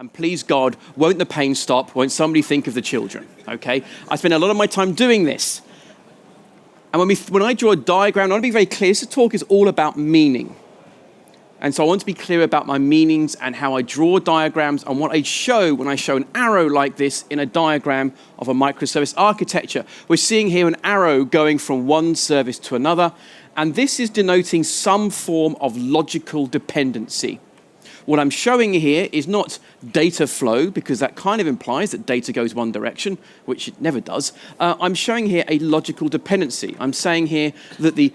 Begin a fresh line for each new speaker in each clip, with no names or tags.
And please God, won't the pain stop? Won't somebody think of the children? Okay? I spend a lot of my time doing this. And when I draw a diagram, I want to be very clear, this talk is all about meaning. And so I want to be clear about my meanings and how I draw diagrams and what I show when I show an arrow like this in a diagram of a microservice architecture. We're seeing here an arrow going from one service to another, and this is denoting some form of logical dependency. What I'm showing here is not data flow, because that kind of implies that data goes one direction, which it never does. I'm showing here a logical dependency. I'm saying here that the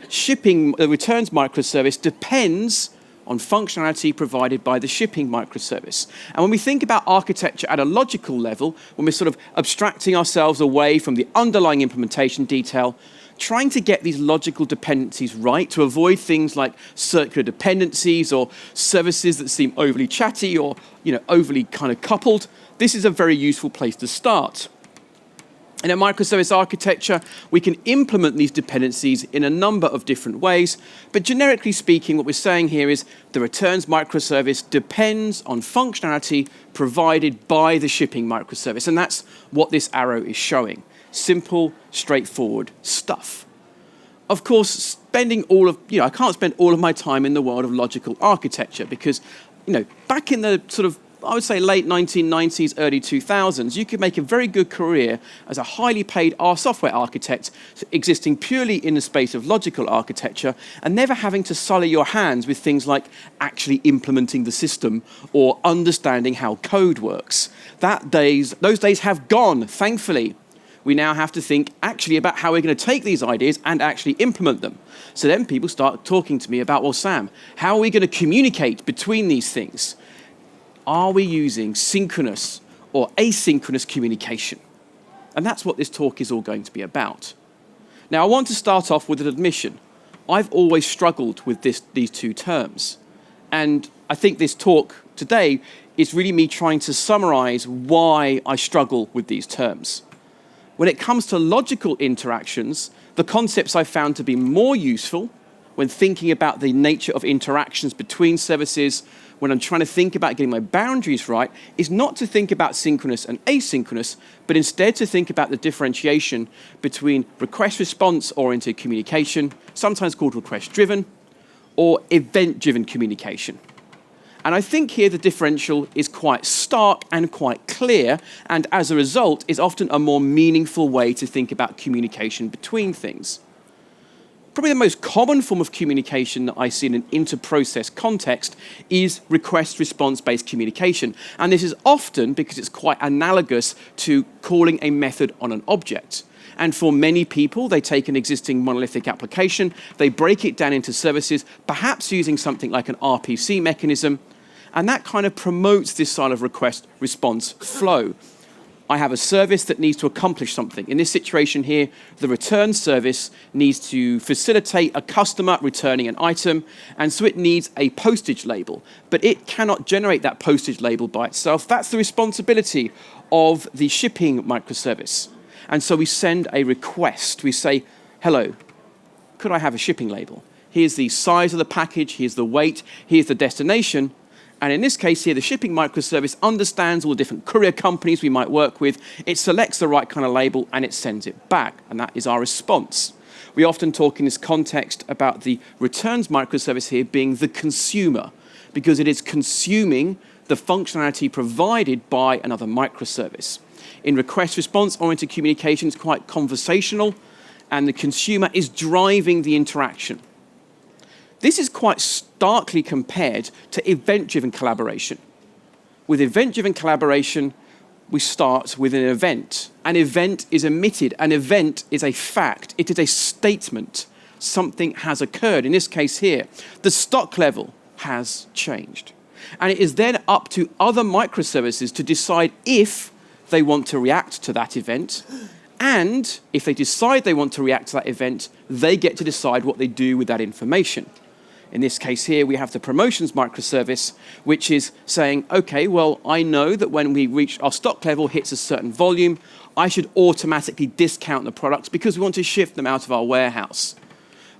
returns microservice depends on functionality provided by the shipping microservice. And when we think about architecture at a logical level, when we're sort of abstracting ourselves away from the underlying implementation detail, trying to get these logical dependencies right to avoid things like circular dependencies or services that seem overly chatty or overly kind of coupled, this is a very useful place to start. In a microservice architecture, we can implement these dependencies in a number of different ways, but generically speaking, what we're saying here is the returns microservice depends on functionality provided by the shipping microservice, and that's what this arrow is showing. Simple, straightforward stuff. Of course, I can't spend all of my time in the world of logical architecture because, back in the sort of, I would say late 1990s, early 2000s, you could make a very good career as a highly paid software architect, existing purely in the space of logical architecture and never having to sully your hands with things like actually implementing the system or understanding how code works. Those days have gone, thankfully. We now have to think actually about how we're going to take these ideas and actually implement them. So then people start talking to me about, well, Sam, how are we going to communicate between these things? Are we using synchronous or asynchronous communication? And that's what this talk is all going to be about. Now, I want to start off with an admission. I've always struggled with these two terms. And I think this talk today is really me trying to summarize why I struggle with these terms. When it comes to logical interactions, the concepts I found to be more useful when thinking about the nature of interactions between services, when I'm trying to think about getting my boundaries right, is not to think about synchronous and asynchronous, but instead to think about the differentiation between request-response-oriented communication, sometimes called request-driven, or event-driven communication. And I think here the differential is quite stark and quite clear, and as a result is often a more meaningful way to think about communication between things. Probably the most common form of communication that I see in an interprocess context is request-response-based communication. And this is often because it's quite analogous to calling a method on an object. And for many people, they take an existing monolithic application, they break it down into services, perhaps using something like an RPC mechanism, and that kind of promotes this sort of request-response flow. I have a service that needs to accomplish something. In this situation here, the return service needs to facilitate a customer returning an item, and so it needs a postage label. But it cannot generate that postage label by itself. That's the responsibility of the shipping microservice. And so we send a request. We say, hello, could I have a shipping label? Here's the size of the package, here's the weight, here's the destination. And in this case here, the shipping microservice understands all the different courier companies we might work with. It selects the right kind of label and it sends it back. And that is our response. We often talk in this context about the returns microservice here being the consumer, because it is consuming the functionality provided by another microservice. In request-response-oriented communication, it's quite conversational, and the consumer is driving the interaction. This is quite starkly compared to event-driven collaboration. With event-driven collaboration, we start with an event. An event is emitted. An event is a fact. It is a statement. Something has occurred. In this case here, the stock level has changed. And it is then up to other microservices to decide if they want to react to that event. And if they decide they want to react to that event, they get to decide what they do with that information. In this case here, we have the promotions microservice, which is saying, okay, well, I know that when we reach our stock level hits a certain volume, I should automatically discount the products because we want to shift them out of our warehouse.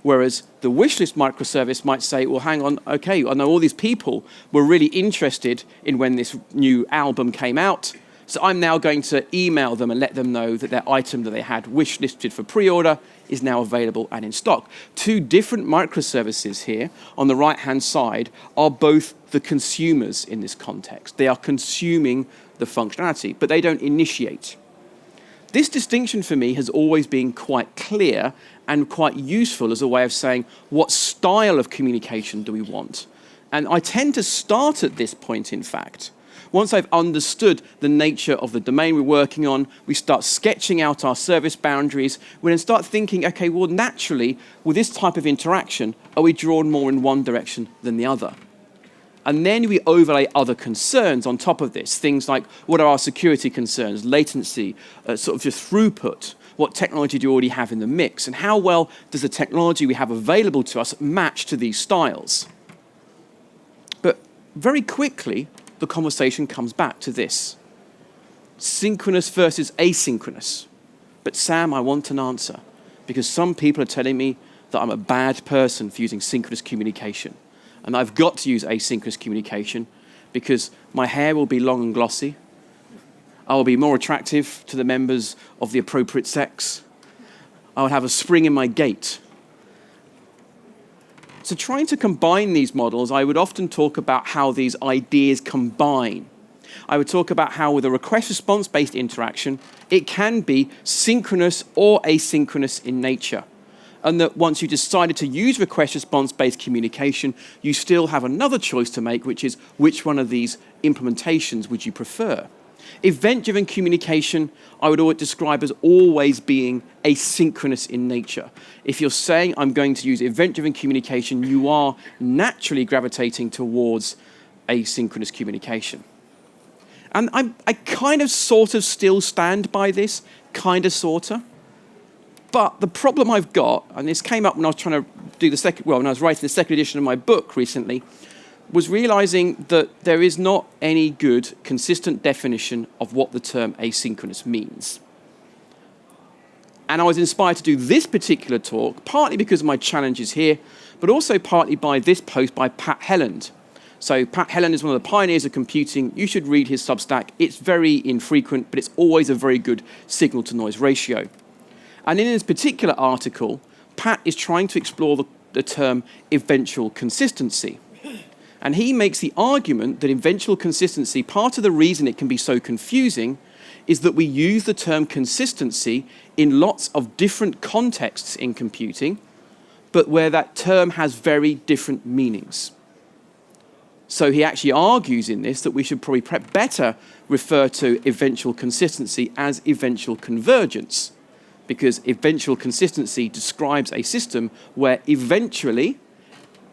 Whereas the wishlist microservice might say, well, hang on, okay, I know all these people were really interested in when this new album came out, so I'm now going to email them and let them know that their item that they had wishlisted for pre-order is now available and in stock. Two different microservices here on the right-hand side are both the consumers in this context. They are consuming the functionality, but they don't initiate. This distinction for me has always been quite clear and quite useful as a way of saying what style of communication do we want. And I tend to start at this point, in fact. Once I've understood the nature of the domain we're working on, we start sketching out our service boundaries. We then start thinking, okay, well, naturally, with this type of interaction, are we drawn more in one direction than the other? And then we overlay other concerns on top of this. Things like, what are our security concerns, latency, sort of just throughput? What technology do you already have in the mix? And how well does the technology we have available to us match to these styles? But very quickly, the conversation comes back to this. Synchronous versus asynchronous. But Sam, I want an answer, because some people are telling me that I'm a bad person for using synchronous communication. And I've got to use asynchronous communication because my hair will be long and glossy. I will be more attractive to the members of the appropriate sex. I will have a spring in my gait. So trying to combine these models, I would often talk about how these ideas combine. I would talk about how with a request-response-based interaction, it can be synchronous or asynchronous in nature. And that once you decided to use request-response-based communication, you still have another choice to make, which is which one of these implementations would you prefer? Event-driven communication, I would always describe as always being asynchronous in nature. If you're saying I'm going to use event-driven communication, you are naturally gravitating towards asynchronous communication. And I kind of sort of still stand by this, kind of sort of. But the problem I've got, and this came up when I was trying to do when I was writing the second edition of my book recently, was realizing that there is not any good, consistent definition of what the term asynchronous means. And I was inspired to do this particular talk, partly because of my challenges here, but also partly by this post by Pat Helen. So Pat Helen is one of the pioneers of computing. You should read his Substack. It's very infrequent, but it's always a very good signal-to-noise ratio. And in this particular article, Pat is trying to explore the term eventual consistency. And he makes the argument that eventual consistency, part of the reason it can be so confusing is that we use the term consistency in lots of different contexts in computing, but where that term has very different meanings. So he actually argues in this that we should probably better refer to eventual consistency as eventual convergence, because eventual consistency describes a system where eventually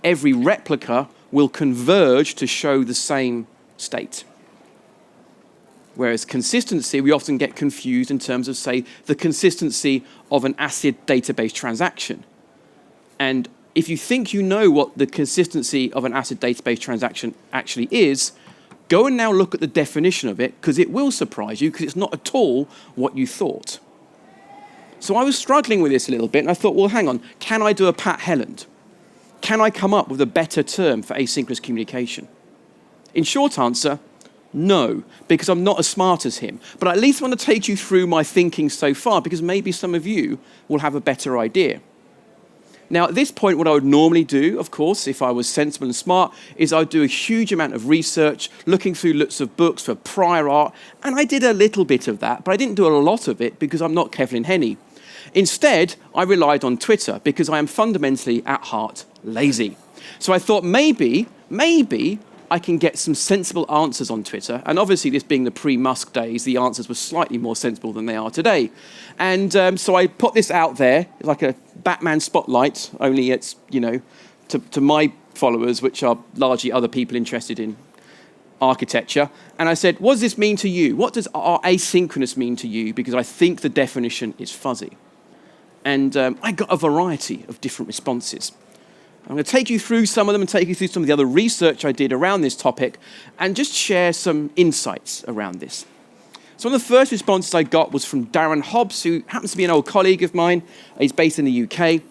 every replica will converge to show the same state. Whereas consistency, we often get confused in terms of, say, the consistency of an ACID database transaction. And if you think you know what the consistency of an ACID database transaction actually is, go and now look at the definition of it, because it will surprise you, because it's not at all what you thought. So I was struggling with this a little bit, and I thought, well, hang on, can I do a Pat Helen? Can I come up with a better term for asynchronous communication? In short answer, no, because I'm not as smart as him. But I at least want to take you through my thinking so far, because maybe some of you will have a better idea. Now, at this point, what I would normally do, of course, if I was sensible and smart, is I would do a huge amount of research, looking through lots of books for prior art, and I did a little bit of that, but I didn't do a lot of it because I'm not Kevlin Henney. Instead, I relied on Twitter because I am fundamentally, at heart, lazy. So I thought maybe I can get some sensible answers on Twitter. And obviously, this being the pre-Musk days, the answers were slightly more sensible than they are today. And so I put this out there, like a Batman spotlight, only it's, to my followers, which are largely other people interested in architecture. And I said, what does this mean to you? What does asynchronous mean to you? Because I think the definition is fuzzy. And I got a variety of different responses. I'm going to take you through some of them and take you through some of the other research I did around this topic and just share some insights around this. So one of the first responses I got was from Darren Hobbs, who happens to be an old colleague of mine. He's based in the UK.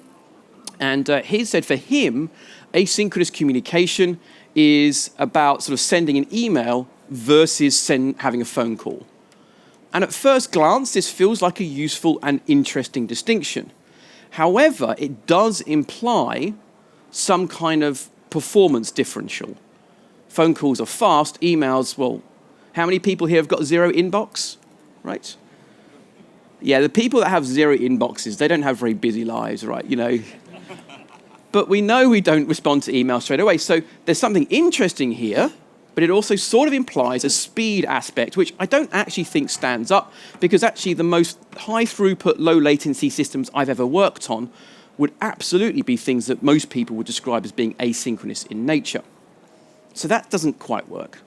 And he said for him, asynchronous communication is about sort of sending an email versus having a phone call. And at first glance, this feels like a useful and interesting distinction. However, it does imply some kind of performance differential. Phone calls are fast, emails, well, how many people here have got zero inbox, right? Yeah, the people that have zero inboxes, they don't have very busy lives, right? You know. But we know we don't respond to email straight away. So there's something interesting here, but it also sort of implies a speed aspect, which I don't actually think stands up, because actually the most high throughput, low latency systems I've ever worked on would absolutely be things that most people would describe as being asynchronous in nature. So that doesn't quite work.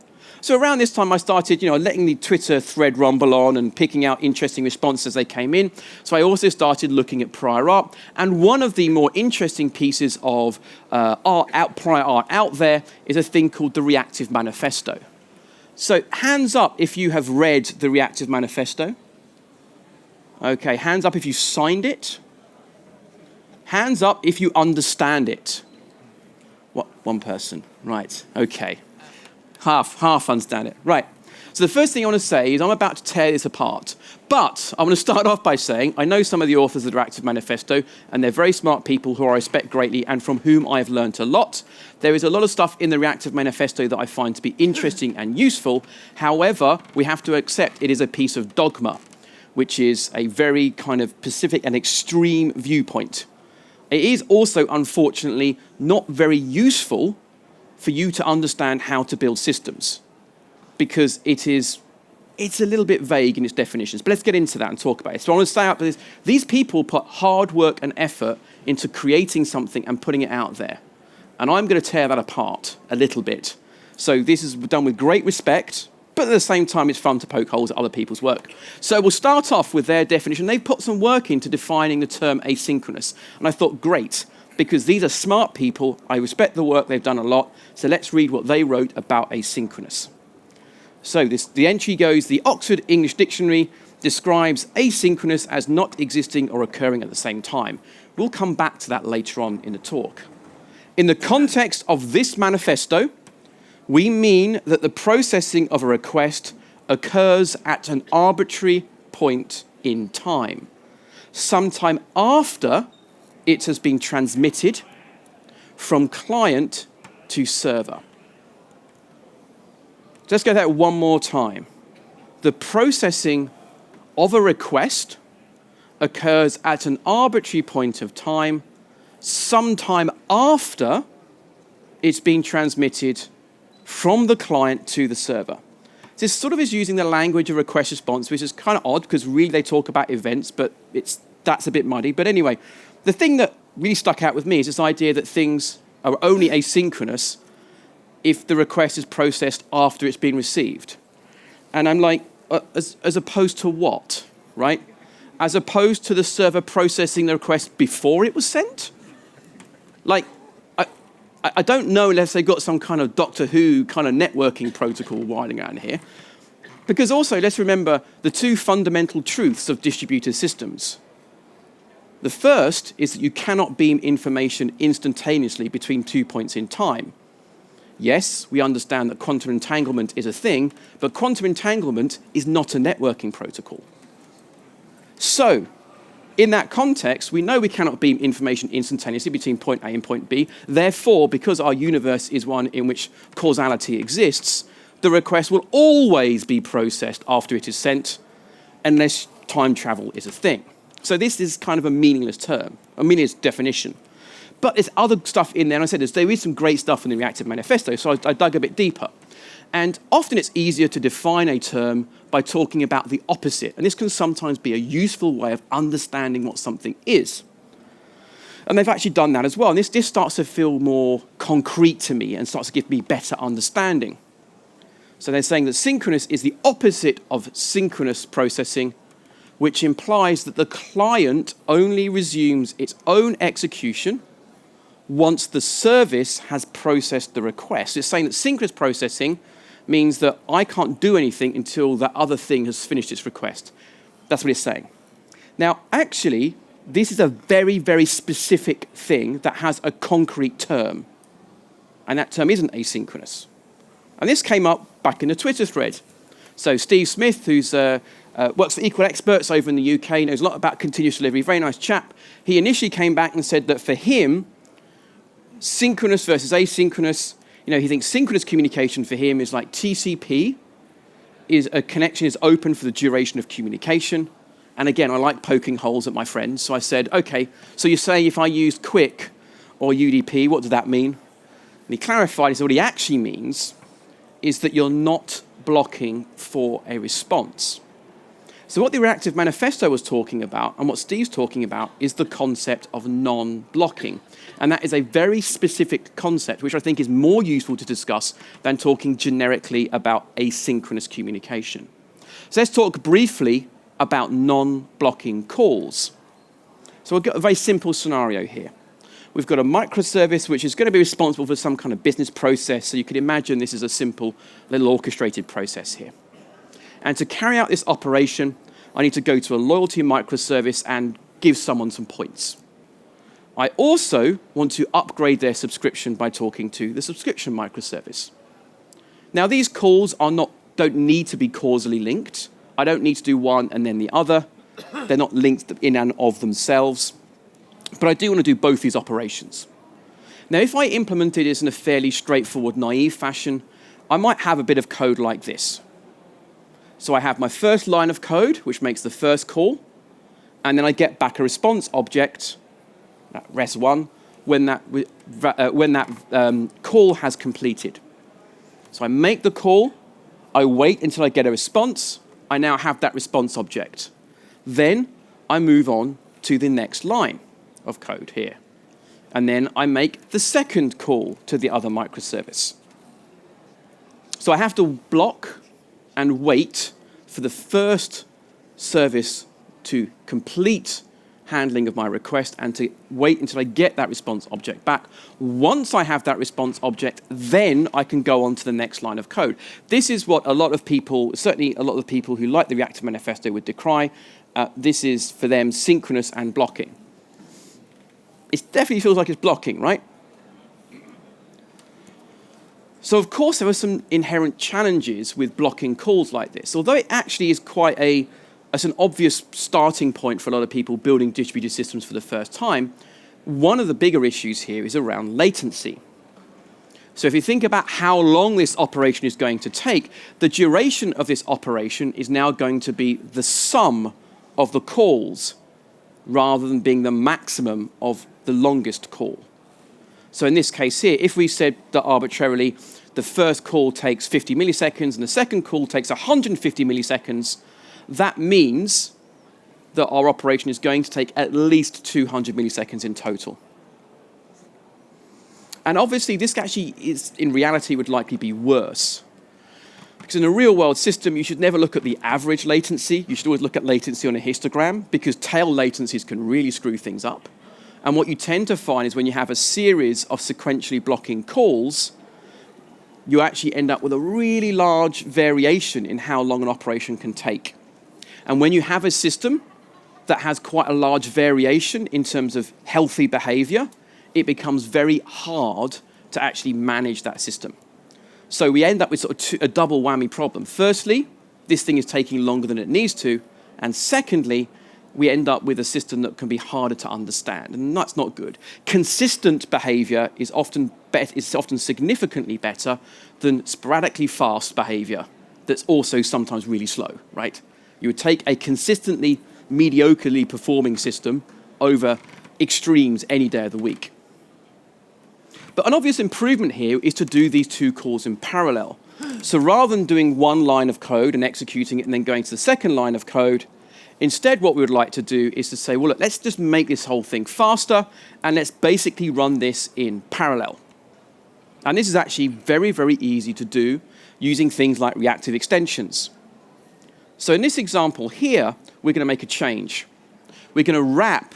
So around this time, I started, letting the Twitter thread rumble on and picking out interesting responses as they came in. So I also started looking at prior art. And one of the more interesting pieces of prior art out there is a thing called the Reactive Manifesto. So hands up if you have read the Reactive Manifesto. Okay, hands up if you signed it. Hands up if you understand it. What? One person. Right, okay. Half understand it. Right. So the first thing I want to say is I'm about to tear this apart. But I want to start off by saying I know some of the authors of the Reactive Manifesto, and they're very smart people who I respect greatly and from whom I've learned a lot. There is a lot of stuff in the Reactive Manifesto that I find to be interesting and useful. However, we have to accept it is a piece of dogma, which is a very kind of specific and extreme viewpoint. It is also, unfortunately, not very useful for you to understand how to build systems, because it's a little bit vague in its definitions. But let's get into that and talk about it. So I want to stay up with this. These people put hard work and effort into creating something and putting it out there. And I'm going to tear that apart a little bit. So this is done with great respect, but at the same time, it's fun to poke holes at other people's work. So we'll start off with their definition. They've put some work into defining the term asynchronous. And I thought, great, because these are smart people. I respect the work. They've done a lot. So let's read what they wrote about asynchronous. So the entry goes, the Oxford English Dictionary describes asynchronous as not existing or occurring at the same time. We'll come back to that later on in the talk. In the context of this manifesto, we mean that the processing of a request occurs at an arbitrary point in time, sometime after it has been transmitted from client to server. Let's go there one more time. The processing of a request occurs at an arbitrary point of time, sometime after it's been transmitted from the client to the server. This sort of is using the language of request response, which is kind of odd because really they talk about events, but that's a bit muddy. But anyway, the thing that really stuck out with me is this idea that things are only asynchronous if the request is processed after it's been received. And I'm like, as opposed to what, right? As opposed to the server processing the request before it was sent? Like, I don't know unless they've got some kind of Doctor Who kind of networking protocol winding around here. Because also, let's remember the two fundamental truths of distributed systems. The first is that you cannot beam information instantaneously between 2 points in time. Yes, we understand that quantum entanglement is a thing, but quantum entanglement is not a networking protocol. So, in that context, we know we cannot beam information instantaneously between point A and point B. Therefore, because our universe is one in which causality exists, the request will always be processed after it is sent, unless time travel is a thing. So this is kind of a meaningless term, a meaningless definition. But there's other stuff in there, and I said there is some great stuff in the Reactive Manifesto, so I dug a bit deeper. And often it's easier to define a term by talking about the opposite. And this can sometimes be a useful way of understanding what something is. And they've actually done that as well. And this starts to feel more concrete to me and starts to give me better understanding. So they're saying that synchronous is the opposite of synchronous processing, which implies that the client only resumes its own execution once the service has processed the request. It's saying that synchronous processing means that I can't do anything until that other thing has finished its request. That's what it's saying. Now, actually, this is a very, very specific thing that has a concrete term. And that term isn't asynchronous. And this came up back in the Twitter thread. So Steve Smith, who's works for Equal Experts over in the UK, knows a lot about continuous delivery, very nice chap. He initially came back and said that for him, synchronous versus asynchronous, he thinks synchronous communication for him is like TCP, is a connection is open for the duration of communication. And again, I like poking holes at my friends, so I said, okay, so you're saying if I use quick or UDP, what does that mean? And he clarified, he said what he actually means is that you're not blocking for a response. So what the Reactive Manifesto was talking about, and what Steve's talking about, is the concept of non-blocking. And that is a very specific concept, which I think is more useful to discuss than talking generically about asynchronous communication. So let's talk briefly about non-blocking calls. So we've got a very simple scenario here. We've got a microservice which is going to be responsible for some kind of business process. So you could imagine this is a simple little orchestrated process here. And to carry out this operation, I need to go to a loyalty microservice and give someone some points. I also want to upgrade their subscription by talking to the subscription microservice. Now, these calls don't need to be causally linked. I don't need to do one and then the other. They're not linked in and of themselves. But I do want to do both these operations. Now, if I implemented this in a fairly straightforward, naive fashion, I might have a bit of code like this. So I have my first line of code, which makes the first call, and then I get back a response object, res1, when that call has completed. So I make the call, I wait until I get a response, I now have that response object. Then I move on to the next line of code here. And then I make the second call to the other microservice. So I have to block and wait for the first service to complete handling of my request and to wait until I get that response object back. Once I have that response object, then I can go on to the next line of code. This is what a lot of people, certainly a lot of people who like the Reactive Manifesto would decry. This is, for them, synchronous and blocking. It definitely feels like it's blocking, right? So, of course, there are some inherent challenges with blocking calls like this, although it actually is quite an obvious starting point for a lot of people building distributed systems for the first time. One of the bigger issues here is around latency. So if you think about how long this operation is going to take, the duration of this operation is now going to be the sum of the calls rather than being the maximum of the longest call. So in this case here, if we said that arbitrarily the first call takes 50 milliseconds and the second call takes 150 milliseconds, that means that our operation is going to take at least 200 milliseconds in total. And obviously, this actually is, in reality, would likely be worse. Because in a real-world system, you should never look at the average latency. You should always look at latency on a histogram, because tail latencies can really screw things up. And what you tend to find is when you have a series of sequentially blocking calls, you actually end up with a really large variation in how long an operation can take. And when you have a system that has quite a large variation in terms of healthy behavior, it becomes very hard to actually manage that system. So we end up with sort of a double whammy problem. Firstly, this thing is taking longer than it needs to. And secondly, we end up with a system that can be harder to understand. And that's not good. Consistent behavior is often significantly better than sporadically fast behavior that's also sometimes really slow, right? You would take a consistently mediocrely performing system over extremes any day of the week. But an obvious improvement here is to do these two calls in parallel. So rather than doing one line of code and executing it and then going to the second line of code, instead what we would like to do is to say, well, look, let's just make this whole thing faster and let's basically run this in parallel. And this is actually very, very easy to do using things like reactive extensions. So in this example here, we're going to make a change. We're going to wrap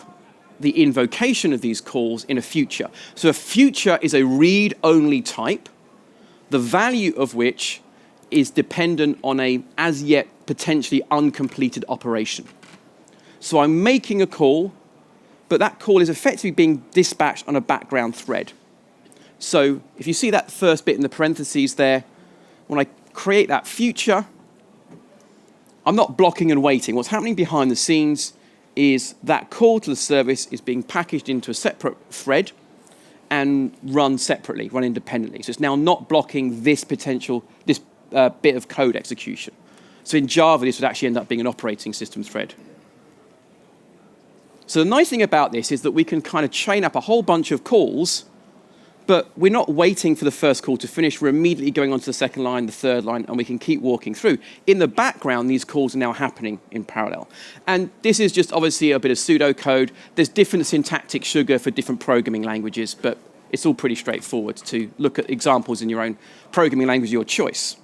the invocation of these calls in a future. So a future is a read-only type, the value of which is dependent on a as yet potentially uncompleted operation. So I'm making a call, but that call is effectively being dispatched on a background thread. So if you see that first bit in the parentheses there, when I create that future, I'm not blocking and waiting. What's happening behind the scenes is that call to the service is being packaged into a separate thread and run separately, run independently. So it's now not blocking this bit of code execution. So in Java, this would actually end up being an operating system thread. So the nice thing about this is that we can kind of chain up a whole bunch of calls, but we're not waiting for the first call to finish. We're immediately going on to the second line, the third line, and we can keep walking through. In the background, these calls are now happening in parallel. And this is just obviously a bit of pseudocode. There's different syntactic sugar for different programming languages, but it's all pretty straightforward to look at examples in your own programming language of your choice.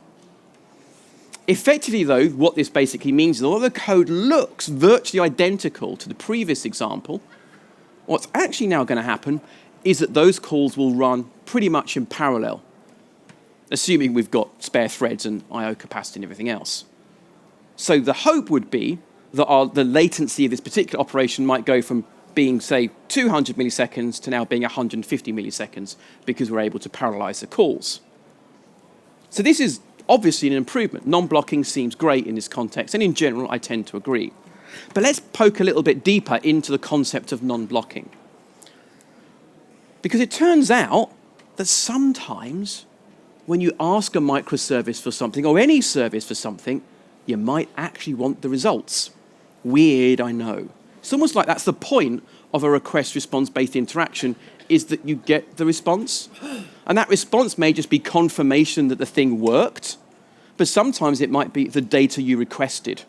Effectively, though, what this basically means is although the code looks virtually identical to the previous example, what's actually now going to happen is that those calls will run pretty much in parallel, assuming we've got spare threads and I/O capacity and everything else. So the hope would be that the latency of this particular operation might go from being, say, 200 milliseconds to now being 150 milliseconds because we're able to parallelize the calls. So this is obviously an improvement. Non-blocking seems great in this context, and in general, I tend to agree. But let's poke a little bit deeper into the concept of non-blocking. Because it turns out that sometimes when you ask a microservice for something, or any service for something, you might actually want the results. Weird, I know. It's almost like that's the point of a request-response-based interaction, is that you get the response. And that response may just be confirmation that the thing worked, but sometimes it might be the data you requested.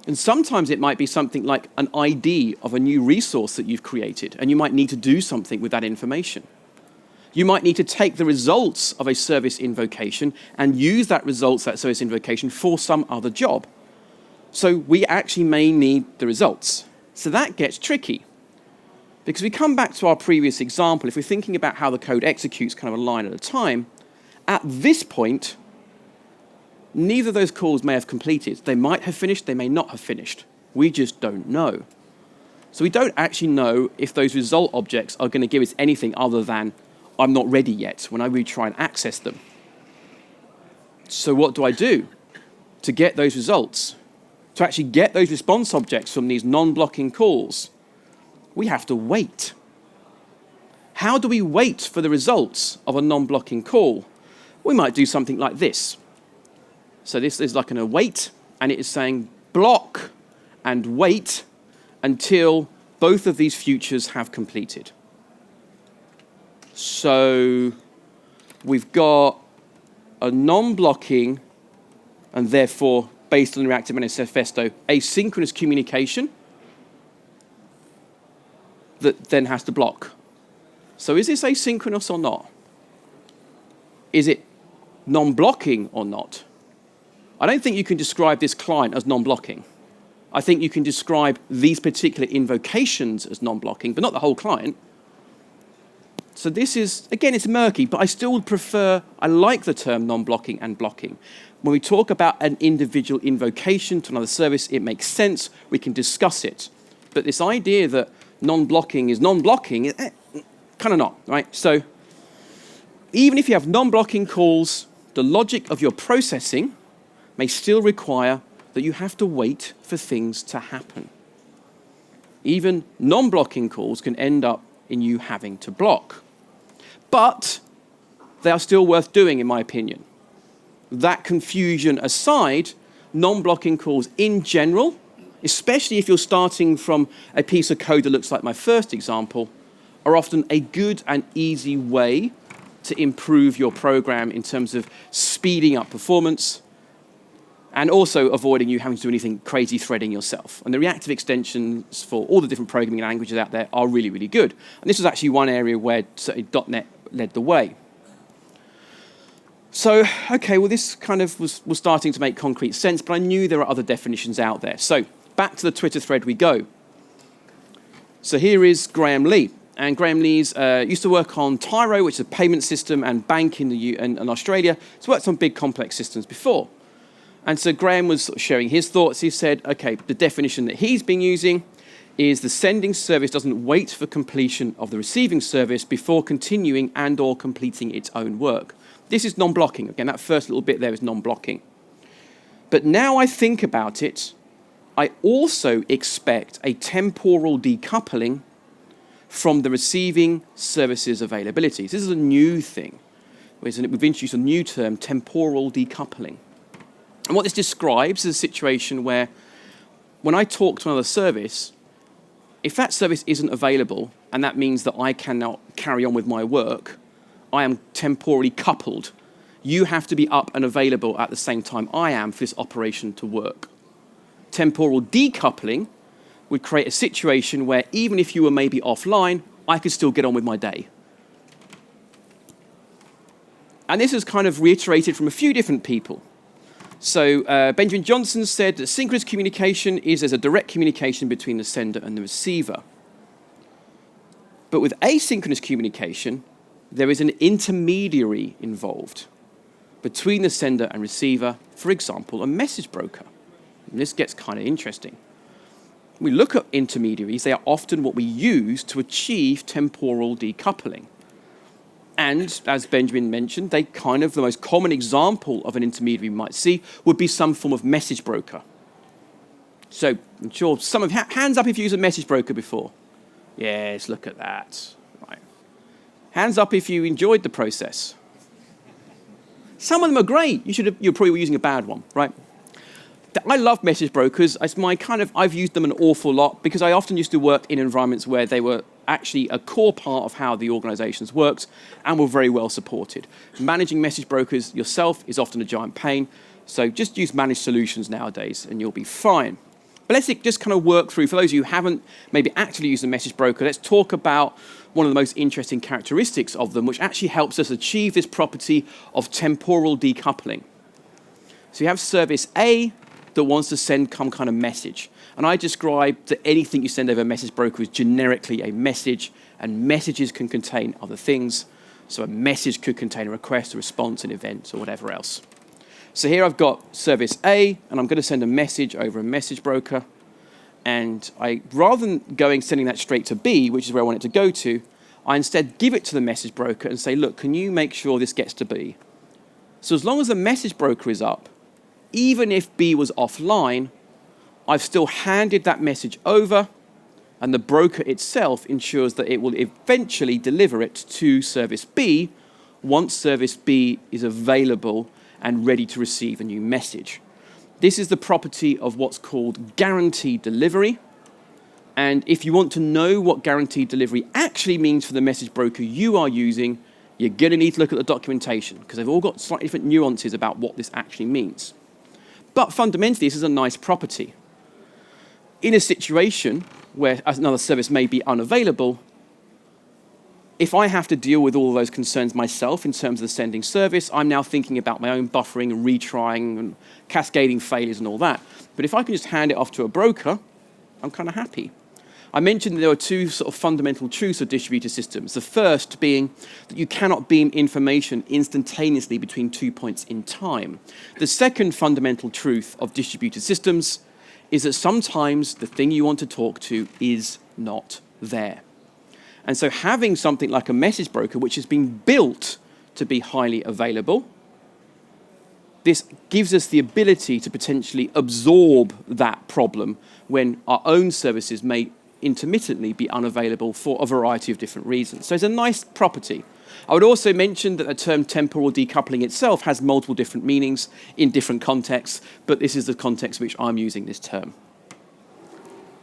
And sometimes it might be something like an ID of a new resource that you've created, and you might need to do something with that information. You might need to take the results of a service invocation and use that service invocation for some other job. So we actually may need the results. So that gets tricky. Because we come back to our previous example, if we're thinking about how the code executes kind of a line at a time, at this point, neither of those calls may have completed. They might have finished, they may not have finished. We just don't know. So we don't actually know if those result objects are going to give us anything other than, I'm not ready yet, when I really try and access them. So what do I do to get those results? To actually get those response objects from these non-blocking calls, we have to wait. How do we wait for the results of a non-blocking call? We might do something like this. So this is like an await, and it is saying block and wait until both of these futures have completed. So we've got a non-blocking, and therefore, based on the reactive manifesto, asynchronous communication that then has to block. So is this asynchronous or not? Is it non-blocking or not? I don't think you can describe this client as non-blocking. I think you can describe these particular invocations as non-blocking, but not the whole client. So this is, again, it's murky, but I still would prefer, I like the term non-blocking and blocking. When we talk about an individual invocation to another service, it makes sense, we can discuss it. But this idea that non-blocking is non-blocking, kind of not, right? So even if you have non-blocking calls, the logic of your processing may still require that you have to wait for things to happen. Even non-blocking calls can end up in you having to block. But they are still worth doing, in my opinion. That confusion aside, non-blocking calls in general, especially if you're starting from a piece of code that looks like my first example, are often a good and easy way to improve your program in terms of speeding up performance and also avoiding you having to do anything crazy threading yourself. And the reactive extensions for all the different programming languages out there are really, really good. And this was actually one area where certainly .NET led the way. So, okay, well, this kind of was starting to make concrete sense, but I knew there were other definitions out there. So back to the Twitter thread we go. So here is Graham Lee. And Graham Lee's used to work on Tyro, which is a payment system, and bank in Australia. He's worked on big complex systems before. And so Graham was sort of sharing his thoughts. He said, okay, the definition that he's been using is the sending service doesn't wait for completion of the receiving service before continuing and or completing its own work. This is non-blocking. Again, that first little bit there is non-blocking. But now I think about it, I also expect a temporal decoupling from the receiving services availability. This is a new thing. We've introduced a new term, temporal decoupling. And what this describes is a situation where when I talk to another service, if that service isn't available, and that means that I cannot carry on with my work, I am temporally coupled. You have to be up and available at the same time I am for this operation to work. Temporal decoupling would create a situation where even if you were maybe offline, I could still get on with my day. And this is kind of reiterated from a few different people. So Benjamin Johnson said that synchronous communication is as a direct communication between the sender and the receiver. But with asynchronous communication, there is an intermediary involved between the sender and receiver, for example, a message broker. And this gets kind of interesting. When we look at intermediaries, they are often what we use to achieve temporal decoupling. And as Benjamin mentioned, they kind of, the most common example of an intermediary we might see would be some form of message broker. So I'm sure some of you, hands up if you used a message broker before. Yes, look at that. Right. Hands up if you enjoyed the process. Some of them are great. You're probably using a bad one, right? I love message brokers. I've used them an awful lot because I often used to work in environments where they were actually a core part of how the organizations worked and were very well supported. Managing message brokers yourself is often a giant pain, so just use managed solutions nowadays and you'll be fine. But let's just kind of work through, for those of you who haven't maybe actually used a message broker, let's talk about one of the most interesting characteristics of them, which actually helps us achieve this property of temporal decoupling. So you have service A that wants to send some kind of message. And I describe that anything you send over a message broker is generically a message, and messages can contain other things. So a message could contain a request, a response, an event, or whatever else. So here I've got service A, and I'm going to send a message over a message broker. And rather than sending that straight to B, which is where I want it to go to, I instead give it to the message broker and say, look, can you make sure this gets to B? So as long as the message broker is up, even if B was offline, I've still handed that message over, and the broker itself ensures that it will eventually deliver it to service B once service B is available and ready to receive a new message. This is the property of what's called guaranteed delivery. And if you want to know what guaranteed delivery actually means for the message broker you are using, you're going to need to look at the documentation because they've all got slightly different nuances about what this actually means. But fundamentally, this is a nice property. In a situation where another service may be unavailable, if I have to deal with all of those concerns myself in terms of the sending service, I'm now thinking about my own buffering and retrying and cascading failures and all that. But if I can just hand it off to a broker, I'm kind of happy. I mentioned that there are two sort of fundamental truths of distributed systems. The first being that you cannot beam information instantaneously between 2 points in time. The second fundamental truth of distributed systems is that sometimes the thing you want to talk to is not there. And so having something like a message broker, which has been built to be highly available, this gives us the ability to potentially absorb that problem when our own services may intermittently be unavailable for a variety of different reasons. So it's a nice property. I would also mention that the term temporal decoupling itself has multiple different meanings in different contexts, but this is the context in which I'm using this term.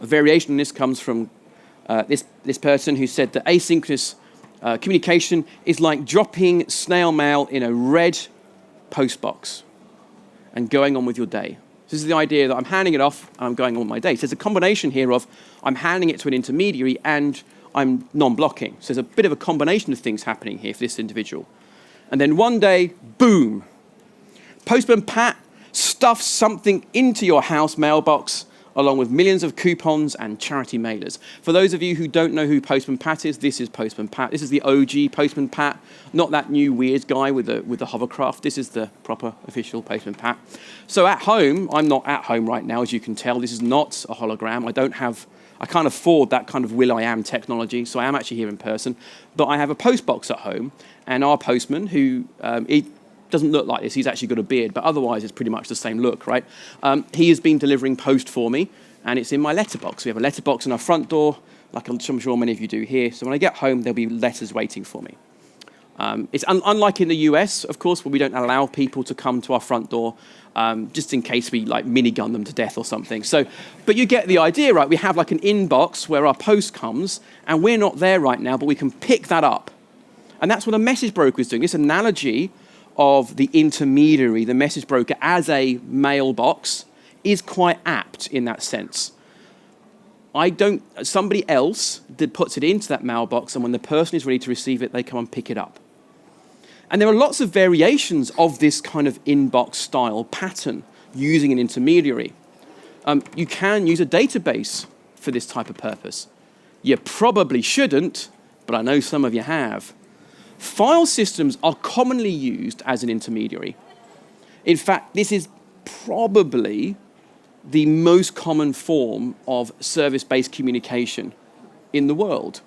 A variation on this comes from this person who said that asynchronous communication is like dropping snail mail in a red postbox and going on with your day. This is the idea that I'm handing it off and I'm going on with my day. So there's a combination here of I'm handing it to an intermediary and I'm non-blocking. So there's a bit of a combination of things happening here for this individual. And then one day, boom, Postman Pat stuffs something into your house mailbox along with millions of coupons and charity mailers. For those of you who don't know who Postman Pat is, this is Postman Pat. This is the OG Postman Pat, not that new weird guy with the hovercraft. This is the proper official Postman Pat. So at home, I'm not at home right now, as you can tell. This is not a hologram. I don't have I can't afford that kind of will.i.am technology, so I am actually here in person. But I have a post box at home, and our postman, who he doesn't look like this, he's actually got a beard, but otherwise it's pretty much the same look, right? He has been delivering post for me, and it's in my letterbox. We have a letterbox in our front door, like I'm sure many of you do here. So when I get home, there'll be letters waiting for me. It's unlike in the US, of course, where we don't allow people to come to our front door, just in case we like minigun them to death or something. So, but you get the idea, right? We have like an inbox where our post comes, and we're not there right now, but we can pick that up. And that's what a message broker is doing. This analogy of the intermediary, the message broker, as a mailbox is quite apt in that sense. Somebody else puts it into that mailbox, and when the person is ready to receive it, they come and pick it up. And there are lots of variations of this kind of inbox style pattern using an intermediary. You can use a database for this type of purpose. You probably shouldn't, but I know some of you have. File systems are commonly used as an intermediary. In fact, this is probably the most common form of service-based communication in the world.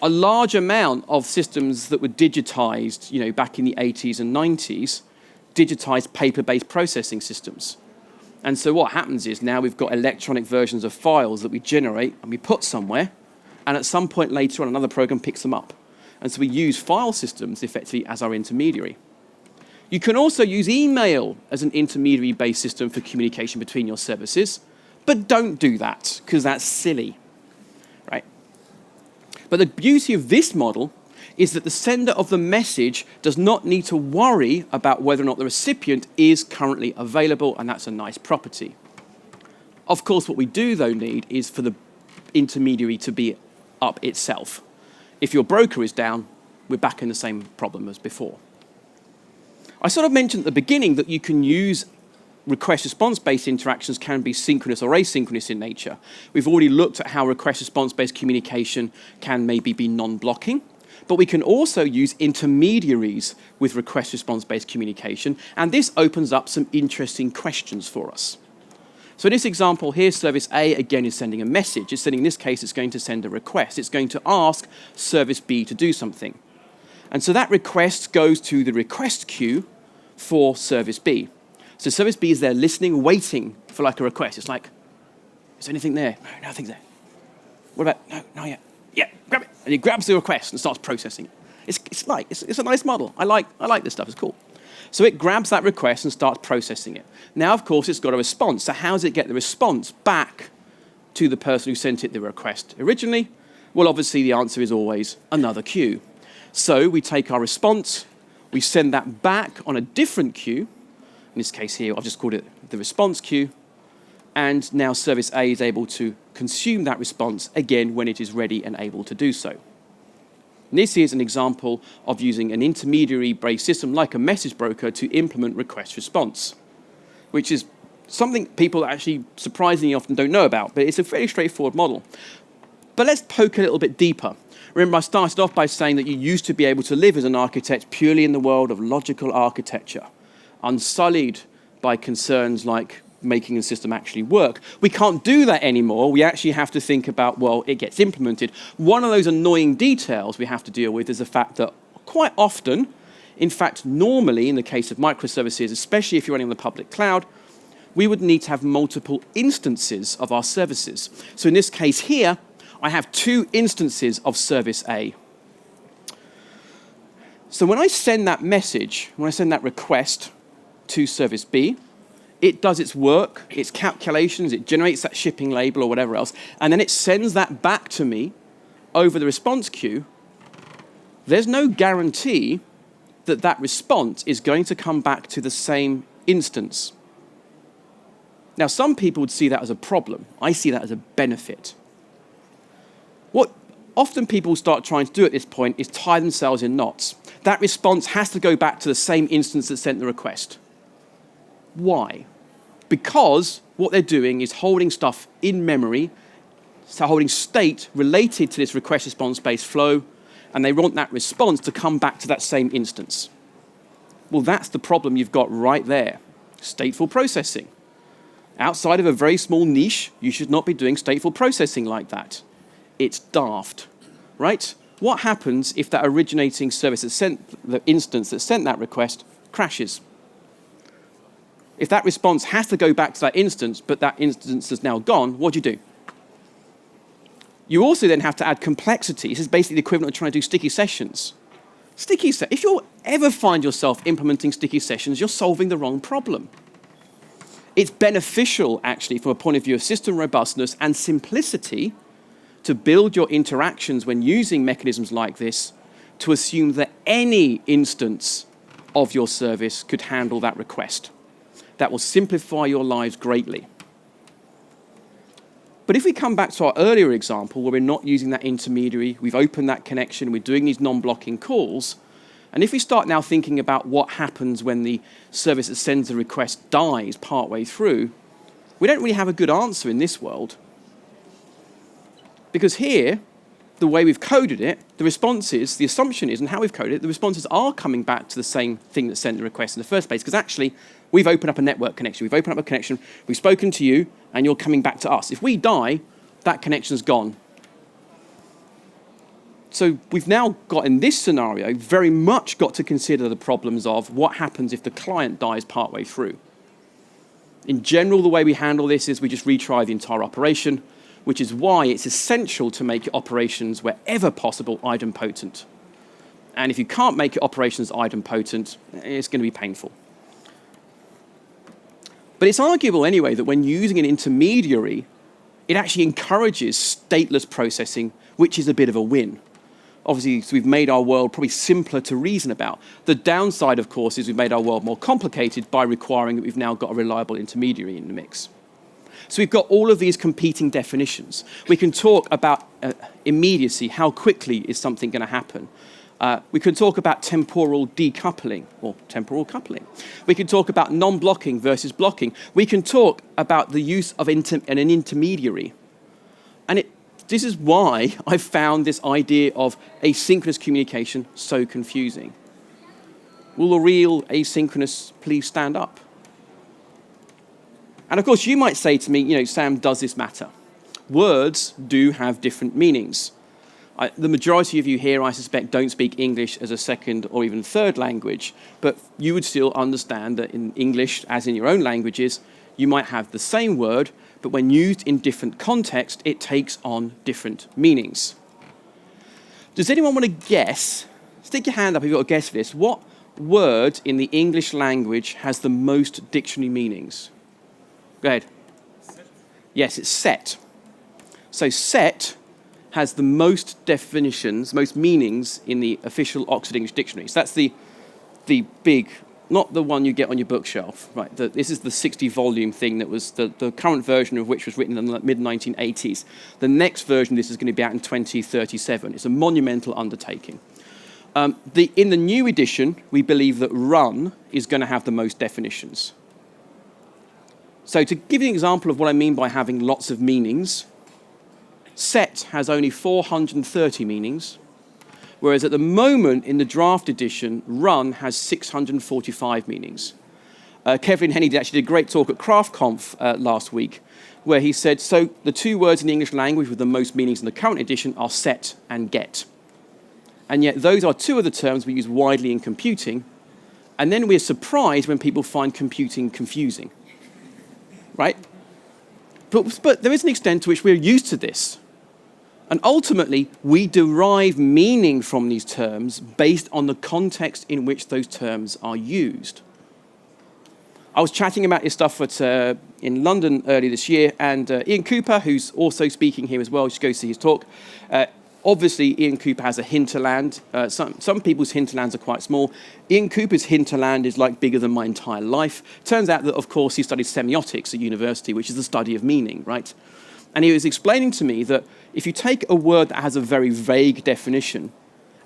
A large amount of systems that were digitized, back in the 80s and 90s, digitized paper-based processing systems. And so what happens is now we've got electronic versions of files that we generate and we put somewhere, and at some point later on, another program picks them up. And so we use file systems effectively as our intermediary. You can also use email as an intermediary-based system for communication between your services, but don't do that, because that's silly, right? But the beauty of this model is that the sender of the message does not need to worry about whether or not the recipient is currently available, and that's a nice property. Of course, what we do, though, need is for the intermediary to be up itself. If your broker is down, we're back in the same problem as before. I sort of mentioned at the beginning that you can use request-response-based interactions can be synchronous or asynchronous in nature. We've already looked at how request-response-based communication can maybe be non-blocking, but we can also use intermediaries with request-response-based communication, and this opens up some interesting questions for us. So in this example here, service A, again, is sending a message. It's sending, in this case, it's going to send a request. It's going to ask service B to do something. And so that request goes to the request queue for service B. So service B is there listening, waiting for like a request. It's like, is there anything there? No, nothing's there. What about, no, not yet. Yeah, grab it. And he grabs the request and starts processing it. It's a nice model. I like this stuff, it's cool. So it grabs that request and starts processing it. Now, of course, it's got a response. So how does it get the response back to the person who sent it the request originally? Well, obviously, the answer is always another queue. So we take our response, we send that back on a different queue. In this case here, I've just called it the response queue. And now service A is able to consume that response again when it is ready and able to do so. And this is an example of using an intermediary-based system like a message broker to implement request response, which is something people actually surprisingly often don't know about, but it's a very straightforward model. But let's poke a little bit deeper. Remember, I started off by saying that you used to be able to live as an architect purely in the world of logical architecture, unsullied by concerns like making the system actually work. We can't do that anymore. We actually have to think about, well, it gets implemented. One of those annoying details we have to deal with is the fact that quite often, in fact, normally in the case of microservices, especially if you're running on the public cloud, we would need to have multiple instances of our services. So in this case here, I have 2 instances of service A. So when I send that message, when I send that request to service B, it does its work, its calculations, it generates that shipping label or whatever else, and then it sends that back to me over the response queue. There's no guarantee that that response is going to come back to the same instance. Now, some people would see that as a problem. I see that as a benefit. What often people start trying to do at this point is tie themselves in knots. That response has to go back to the same instance that sent the request. Why? Because what they're doing is holding stuff in memory, so holding state related to this request-response-based flow, and they want that response to come back to that same instance. Well, that's the problem you've got right there, stateful processing. Outside of a very small niche, you should not be doing stateful processing like that. It's daft, right? What happens if that originating service that sent the instance that sent that request crashes? If that response has to go back to that instance, but that instance is now gone, what do you do? You also then have to add complexity. This is basically the equivalent of trying to do sticky sessions. If you ever find yourself implementing sticky sessions, you're solving the wrong problem. It's beneficial, actually, from a point of view of system robustness and simplicity, to build your interactions when using mechanisms like this to assume that any instance of your service could handle that request. That will simplify your lives greatly. But if we come back to our earlier example, where we're not using that intermediary, we've opened that connection, we're doing these non-blocking calls, and if we start now thinking about what happens when the service that sends the request dies partway through, we don't really have a good answer in this world. Because here, the way we've coded it, the responses, the assumption is, and how we've coded it, the responses are coming back to the same thing that sent the request in the first place, because actually, we've opened up a network connection. We've opened up a connection, we've spoken to you, and you're coming back to us. If we die, that connection's gone. So we've now got, in this scenario, very much got to consider the problems of what happens if the client dies partway through. In general, the way we handle this is we just retry the entire operation, which is why it's essential to make your operations, wherever possible, idempotent. And if you can't make your operations idempotent, it's going to be painful. But it's arguable anyway that when using an intermediary, it actually encourages stateless processing, which is a bit of a win. Obviously, so we've made our world probably simpler to reason about. The downside, of course, is we've made our world more complicated by requiring that we've now got a reliable intermediary in the mix. So we've got all of these competing definitions. We can talk about immediacy, how quickly is something going to happen. We can talk about temporal decoupling, or temporal coupling. We can talk about non-blocking versus blocking. We can talk about the use of an intermediary. And this is why I found this idea of asynchronous communication so confusing. Will the real asynchronous please stand up? And of course, you might say to me, Sam, does this matter? Words do have different meanings. The majority of you here, I suspect, don't speak English as a second or even third language, but you would still understand that in English, as in your own languages, you might have the same word, but when used in different contexts, it takes on different meanings. Does anyone want to guess? Stick your hand up if you've got a guess for this. What word in the English language has the most dictionary meanings? Go ahead. Set. Yes, it's set. So set has the most definitions, most meanings in the official Oxford English Dictionary. So that's the big, not the one you get on your bookshelf, right? This is the 60-volume thing that was the current version of which was written in the mid-1980s. The next version of this is going to be out in 2037. It's a monumental undertaking. In the new edition, we believe that run is going to have the most definitions. So to give you an example of what I mean by having lots of meanings, set has only 430 meanings, whereas at the moment in the draft edition, run has 645 meanings. Kevin Henny actually did a great talk at CraftConf last week, where he said, so the two words in the English language with the most meanings in the current edition are set and get. And yet those are two of the terms we use widely in computing, and then we're surprised when people find computing confusing. Right? But there is an extent to which we're used to this. And ultimately, we derive meaning from these terms based on the context in which those terms are used. I was chatting about this stuff in London earlier this year, and Ian Cooper, who's also speaking here as well, just go see his talk. Obviously, Ian Cooper has a hinterland. Some people's hinterlands are quite small. Ian Cooper's hinterland is like bigger than my entire life. Turns out that, of course, he studied semiotics at university, which is the study of meaning, right? And he was explaining to me that if you take a word that has a very vague definition,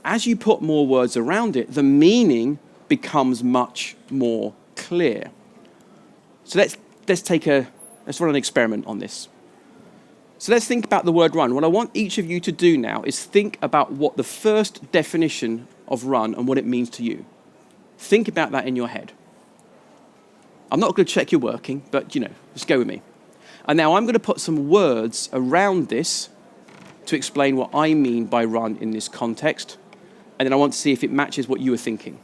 as you put more words around it, the meaning becomes much more clear. So let's run an experiment on this. So let's think about the word run. What I want each of you to do now is think about what the first definition of run and what it means to you. Think about that in your head. I'm not going to check you're working, but, just go with me. And now I'm going to put some words around this to explain what I mean by run in this context. And then I want to see if it matches what you were thinking.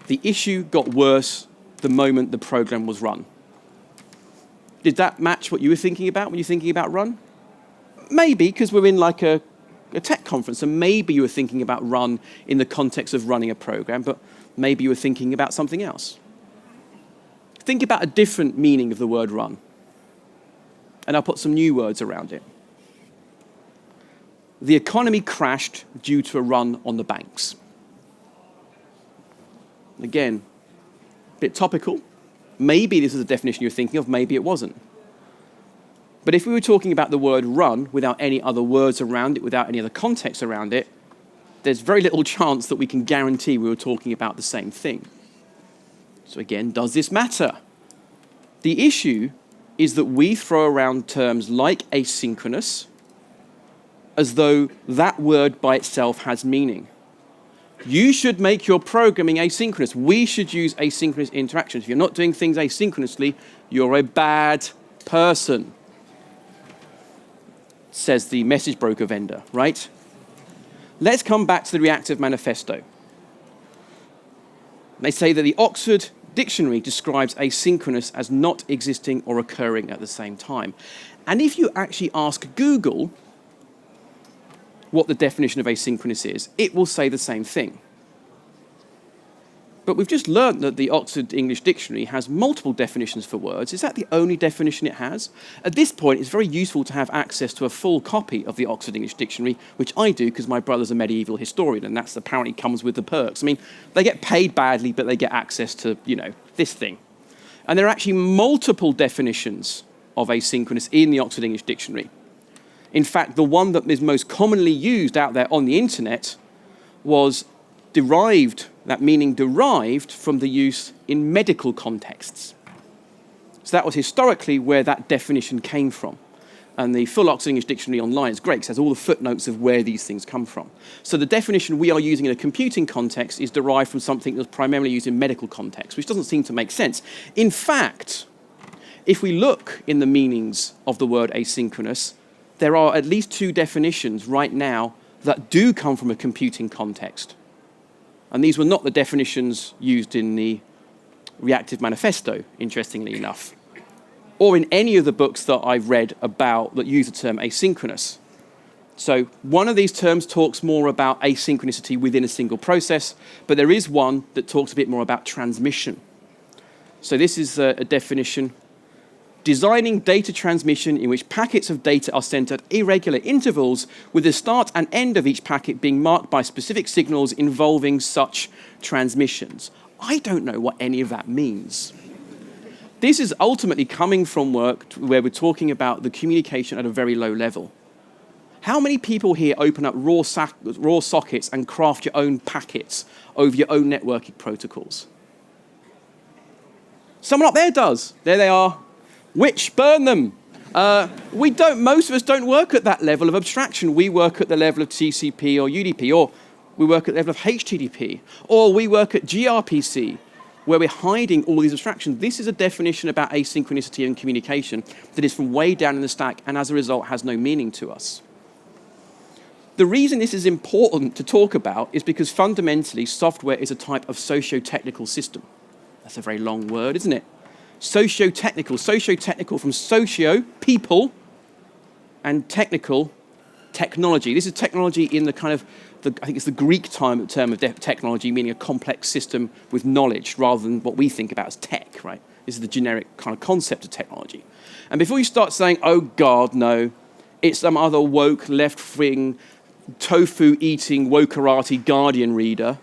The issue got worse the moment the program was run. Did that match what you were thinking about when you're thinking about run? Maybe, because we're in like a tech conference, and maybe you were thinking about run in the context of running a program, but maybe you were thinking about something else. Think about a different meaning of the word run. And I'll put some new words around it. The economy crashed due to a run on the banks. Again, a bit topical. Maybe this is the definition you're thinking of, maybe it wasn't. But if we were talking about the word run without any other words around it, without any other context around it, there's very little chance that we can guarantee we were talking about the same thing. So again, does this matter? The issue is that we throw around terms like asynchronous as though that word by itself has meaning. You should make your programming asynchronous. We should use asynchronous interactions. If you're not doing things asynchronously, you're a bad person, says the message broker vendor, right? Let's come back to the Reactive Manifesto. They say that the Oxford Dictionary describes asynchronous as not existing or occurring at the same time. And if you actually ask Google what the definition of asynchronous is, it will say the same thing. But we've just learned that the Oxford English Dictionary has multiple definitions for words. Is that the only definition it has? At this point, it's very useful to have access to a full copy of the Oxford English Dictionary, which I do because my brother's a medieval historian, and that's apparently comes with the perks. I mean, they get paid badly, but they get access to, this thing. And there are actually multiple definitions of asynchronous in the Oxford English Dictionary. In fact, the one that is most commonly used out there on the internet was that meaning derived from the use in medical contexts. So that was historically where that definition came from. And the full Oxford English Dictionary online is great because it has all the footnotes of where these things come from. So the definition we are using in a computing context is derived from something that's primarily used in medical context, which doesn't seem to make sense. In fact, if we look in the meanings of the word asynchronous, there are at least two definitions right now that do come from a computing context. And these were not the definitions used in the Reactive Manifesto, interestingly enough, or in any of the books that I've read about that use the term asynchronous. So one of these terms talks more about asynchronicity within a single process, but there is one that talks a bit more about transmission. So this is a definition: designing data transmission in which packets of data are sent at irregular intervals, with the start and end of each packet being marked by specific signals involving such transmissions. I don't know what any of that means. This is ultimately coming from work where we're talking about the communication at a very low level. How many people here open up raw sockets and craft your own packets over your own networking protocols? Someone up there does. There they are. Which burn them. Most of us don't work at that level of abstraction. We work at the level of TCP or UDP, or we work at the level of HTTP, or we work at gRPC, where we're hiding all these abstractions. This is a definition about asynchronicity and communication that is from way down in the stack, and as a result has no meaning to us. The reason this is important to talk about is because fundamentally software is a type of sociotechnical system. That's a very long word, isn't it? Sociotechnical from socio, people, and technical, technology. This is technology in the kind of, I think it's the Greek term of technology, meaning a complex system with knowledge rather than what we think about as tech, right? This is the generic kind of concept of technology. And before you start saying, oh God, no, it's some other woke, left-wing, tofu-eating, wokerati Guardian reader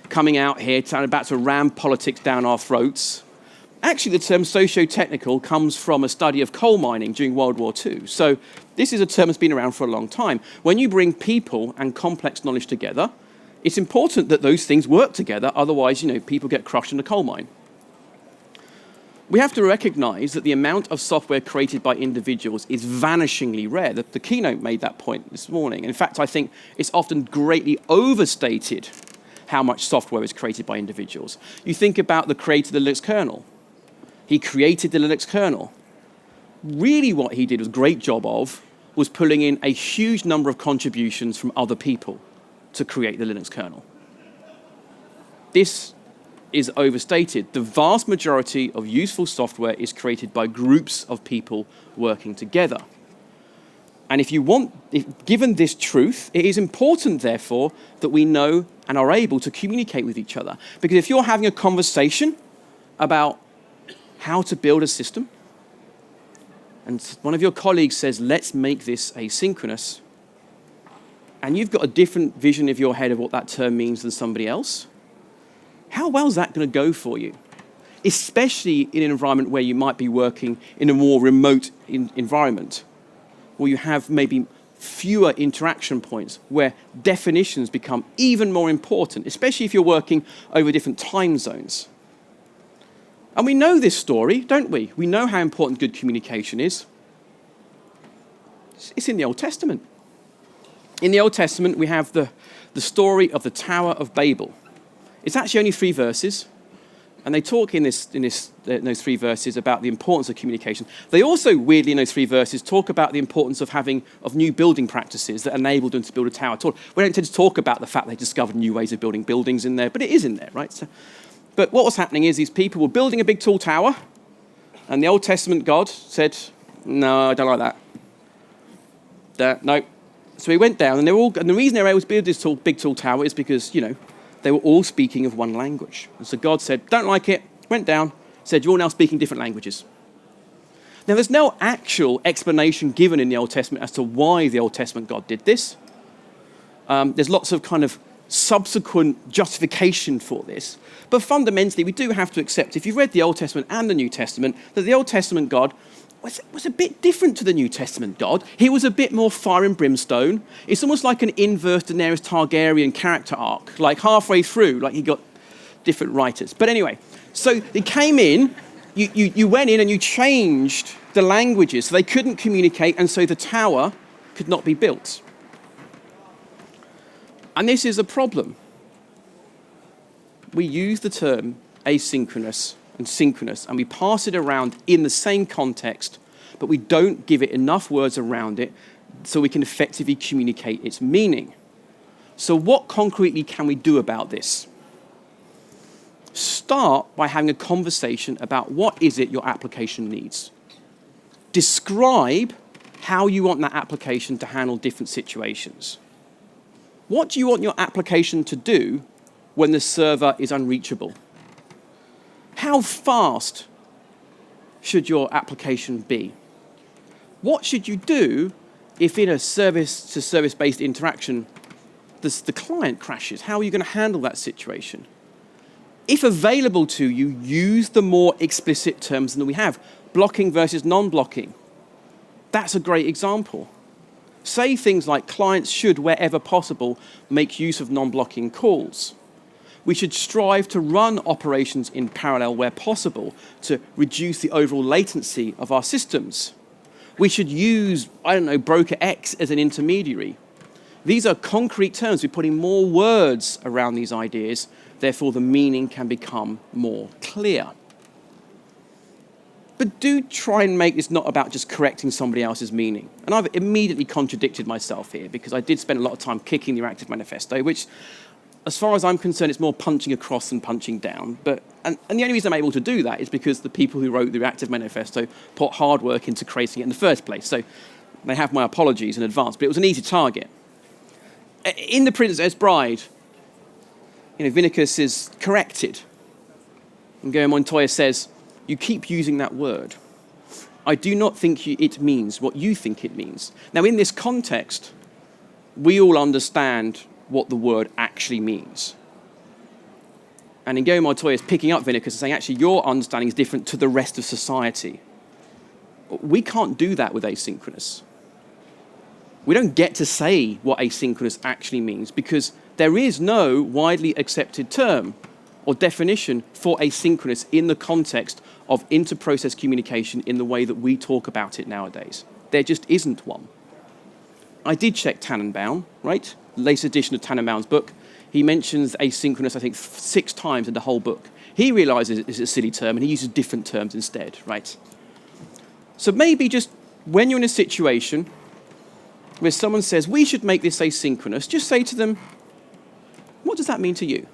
coming out here about to ram politics down our throats. Actually, the term socio-technical comes from a study of coal mining during World War II. So this is a term that's been around for a long time. When you bring people and complex knowledge together, it's important that those things work together. Otherwise, people get crushed in a coal mine. We have to recognize that the amount of software created by individuals is vanishingly rare. The keynote made that point this morning. In fact, I think it's often greatly overstated how much software is created by individuals. You think about the creator of the Linux kernel. He created the Linux kernel. Really what he did was a great job of was pulling in a huge number of contributions from other people to create the Linux kernel. This is overstated. The vast majority of useful software is created by groups of people working together. And given this truth, it is important, therefore, that we know and are able to communicate with each other. Because if you're having a conversation about how to build a system, and one of your colleagues says, let's make this asynchronous, and you've got a different vision of your head of what that term means than somebody else, how well is that going to go for you? Especially in an environment where you might be working in a more remote environment, where you have maybe fewer interaction points, where definitions become even more important, especially if you're working over different time zones. And we know this story, don't we? We know how important good communication is. It's in the Old Testament. In the Old Testament, we have the story of the Tower of Babel. It's actually only 3 verses, and they talk in those 3 verses about the importance of communication. They also, weirdly, in those 3 verses, talk about the importance of new building practices that enabled them to build a tower. We don't tend to talk about the fact they discovered new ways of building buildings in there, but it is in there, right? But what was happening is these people were building a big tall tower, and the Old Testament God said, no, I don't like that. No. So he went down, and the reason they were able to build this big tall tower is because, they were all speaking of one language. And so God said, don't like it, went down, said, you're all now speaking different languages. Now, there's no actual explanation given in the Old Testament as to why the Old Testament God did this. There's lots of kind of subsequent justification for this. But fundamentally, we do have to accept, if you've read the Old Testament and the New Testament, that the Old Testament God was a bit different to the New Testament God. He was a bit more fire and brimstone. It's almost like an inverse Daenerys Targaryen character arc, like halfway through, like he got different writers. But anyway, so they came in, you went in and you changed the languages so they couldn't communicate, and so the tower could not be built. And this is a problem. We use the term asynchronous and synchronous, and we pass it around in the same context, but we don't give it enough words around it so we can effectively communicate its meaning. So what concretely can we do about this? Start by having a conversation about what is it your application needs. Describe how you want that application to handle different situations. What do you want your application to do when the server is unreachable? How fast should your application be? What should you do if in a service-to-service-based interaction, the client crashes? How are you going to handle that situation? If available to you, use the more explicit terms that we have. Blocking versus non-blocking. That's a great example. Say things like clients should, wherever possible, make use of non-blocking calls. We should strive to run operations in parallel where possible to reduce the overall latency of our systems. We should use, broker X as an intermediary. These are concrete terms. We're putting more words around these ideas, therefore the meaning can become more clear. But do try and make this not about just correcting somebody else's meaning. And I've immediately contradicted myself here because I did spend a lot of time kicking the Reactive Manifesto, which, as far as I'm concerned, it's more punching across than punching down. And the only reason I'm able to do that is because the people who wrote the Reactive Manifesto put hard work into creating it in the first place. So they have my apologies in advance, but it was an easy target. In The Princess Bride, Vinicus is corrected. And Guillermo Montoya says, you keep using that word. I do not think it means what you think it means. Now, in this context, we all understand what the word actually means. And in Guillermo Montoya is picking up Vinicus and saying, actually, your understanding is different to the rest of society. We can't do that with asynchronous. We don't get to say what asynchronous actually means because there is no widely accepted term or definition for asynchronous in the context of inter-process communication in the way that we talk about it nowadays. There just isn't one. I did check Tannenbaum, right? Latest edition of Tannenbaum's book. he mentions asynchronous, I think, 6 times in the whole book. He realizes it's a silly term, and he uses different terms instead, right? So maybe just when you're in a situation where someone says, we should make this asynchronous, just say to them, what does that mean to you?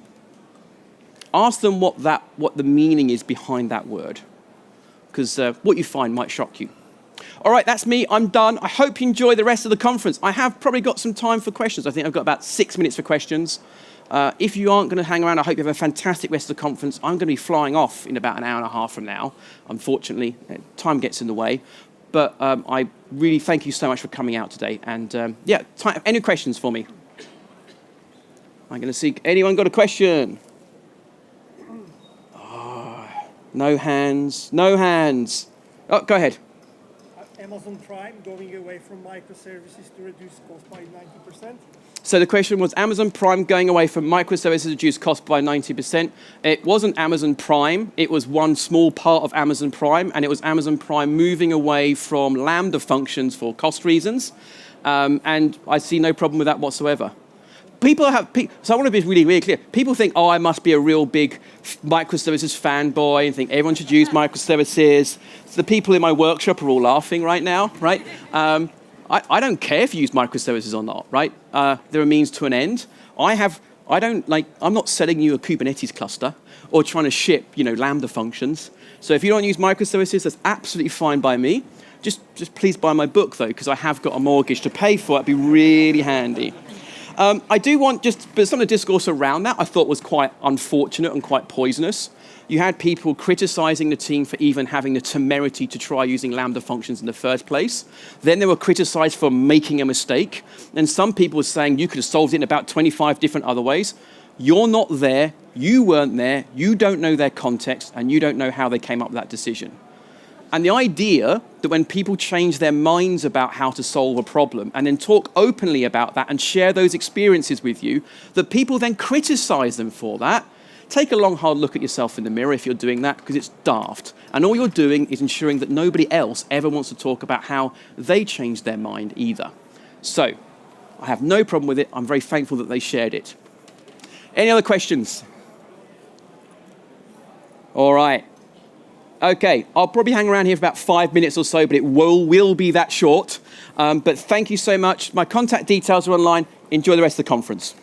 Ask them what the meaning is behind that word, because what you find might shock you. All right, that's me. I'm done. I hope you enjoy the rest of the conference. I have probably got some time for questions. I think I've got about 6 minutes for questions. If you aren't going to hang around, I hope you have a fantastic rest of the conference. I'm going to be flying off in about an hour and a half from now. Unfortunately, time gets in the way. But I really thank you so much for coming out today. And yeah, any questions for me? I'm going to see, anyone got a question? Oh, no hands, no hands. Oh, go ahead.
Amazon Prime going away from microservices to reduce cost by 90%?
So the question was Amazon Prime going away from microservices to reduce cost by 90%. It wasn't Amazon Prime. It was one small part of Amazon Prime, and it was Amazon Prime moving away from Lambda functions for cost reasons. And I see no problem with that whatsoever. So I want to be really, really clear. People think, oh, I must be a real big microservices fanboy and think everyone should use microservices. So the people in my workshop are all laughing right now, right? I don't care if you use microservices or not, right? They're a means to an end. I'm not selling you a Kubernetes cluster or trying to ship, Lambda functions. So if you don't use microservices, that's absolutely fine by me. Just please buy my book though, because I have got a mortgage to pay for. It'd be really handy. I do want but some of the discourse around that I thought was quite unfortunate and quite poisonous. You had people criticizing the team for even having the temerity to try using Lambda functions in the first place. Then they were criticized for making a mistake. And some people were saying you could have solved it in about 25 different other ways. You're not there, you weren't there, you don't know their context, and you don't know how they came up with that decision. And the idea that when people change their minds about how to solve a problem and then talk openly about that and share those experiences with you, that people then criticize them for that, take a long, hard look at yourself in the mirror if you're doing that, because it's daft. And all you're doing is ensuring that nobody else ever wants to talk about how they changed their mind either. So I have no problem with it. I'm very thankful that they shared it. Any other questions? All right. Okay, I'll probably hang around here for about 5 minutes or so, but it will be that short. But thank you so much. My contact details are online. Enjoy the rest of the conference.